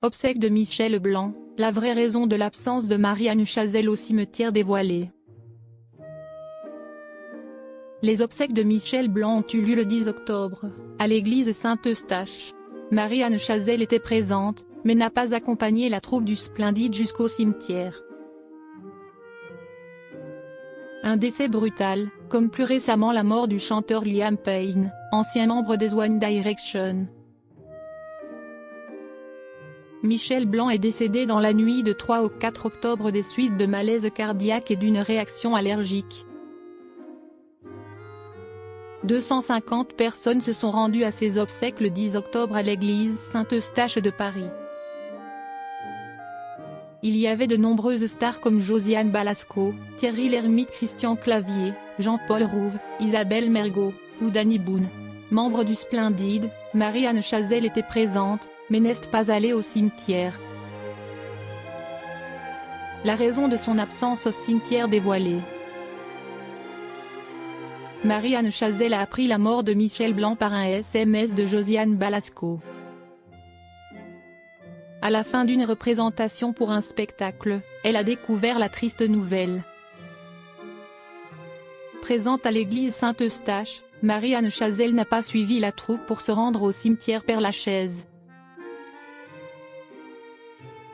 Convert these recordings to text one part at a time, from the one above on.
Obsèques de Michel Blanc, la vraie raison de l'absence de Marie-Anne Chazelle au cimetière dévoilée. Les obsèques de Michel Blanc ont eu lieu le 10 octobre, à l'église Saint-Eustache. Marie-Anne Chazelle était présente, mais n'a pas accompagné la troupe du Splendide jusqu'au cimetière. Un décès brutal, comme plus récemment la mort du chanteur Liam Payne, ancien membre des One Direction. Michel Blanc est décédé dans la nuit de 3 au 4 octobre des suites de malaise cardiaque et d'une réaction allergique. 250 personnes se sont rendues à ses obsèques le 10 octobre à l'église Saint-Eustache de Paris. Il y avait de nombreuses stars comme Josiane Balasco, Thierry Lhermitte, Christian Clavier, Jean-Paul Rouve, Isabelle Mergo, ou Danny Boone. Membre du Splendide, Marie-Anne Chazelle était présente, mais n'est pas allée au cimetière. La raison de son absence au cimetière dévoilée. Marie-Anne Chazelle a appris la mort de Michel Blanc par un SMS de Josiane Balasco. À la fin d'une représentation pour un spectacle, elle a découvert la triste nouvelle. Présente à l'église Saint-Eustache, Marie-Anne Chazelle n'a pas suivi la troupe pour se rendre au cimetière Père-Lachaise.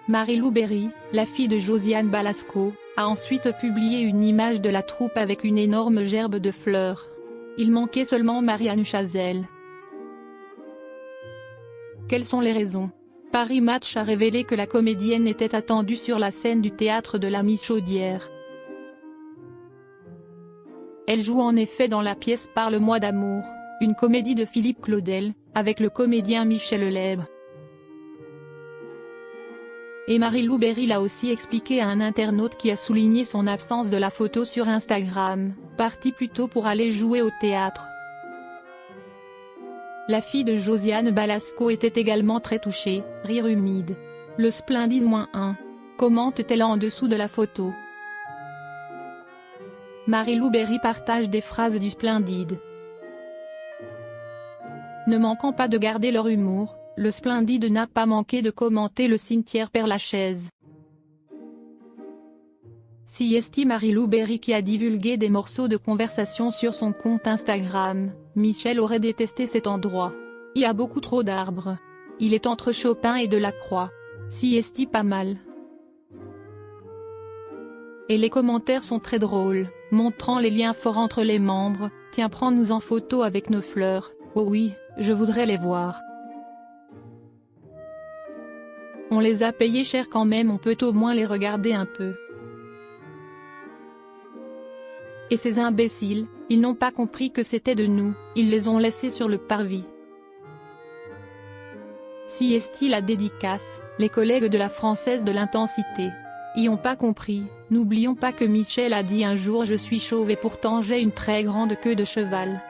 Marie-Lou Berry, la fille de Josiane Balasco, a ensuite publié une image de la troupe avec une énorme gerbe de fleurs. Il manquait seulement Marie-Anne Chazelle. Quelles sont les raisons? Paris Match a révélé que la comédienne était attendue sur la scène du théâtre de la Michaudière. Elle joue en effet dans la pièce Parle-moi d'amour, une comédie de Philippe Claudel, avec le comédien Michel Lèbre. Et Marie-Lou Berry l'a aussi expliqué à un internaute qui a souligné son absence de la photo sur Instagram, partie plus tôt pour aller jouer au théâtre. La fille de Josiane Balasco était également très touchée, rire humide. Le Splendide -1. Commente-t-elle en dessous de la photo. Marie-Lou Berry partage des phrases du Splendide. Ne manquant pas de garder leur humour, le Splendide n'a pas manqué de commenter le cimetière Père-Lachaise. Si estime Marie-Lou Berry qui a divulgué des morceaux de conversation sur son compte Instagram, Michel aurait détesté cet endroit. Il y a beaucoup trop d'arbres. Il est entre Chopin et Delacroix. Si estime pas mal. Et les commentaires sont très drôles, montrant les liens forts entre les membres. Tiens, prends-nous en photo avec nos fleurs. Oh oui, je voudrais les voir. On les a payés cher quand même, on peut au moins les regarder un peu. Et ces imbéciles, ils n'ont pas compris que c'était de nous, ils les ont laissés sur le parvis. Si est-il la dédicace, les collègues de la Française de l'Intensité y ont pas compris. N'oublions pas que Michel a dit un jour je suis chauve et pourtant j'ai une très grande queue de cheval.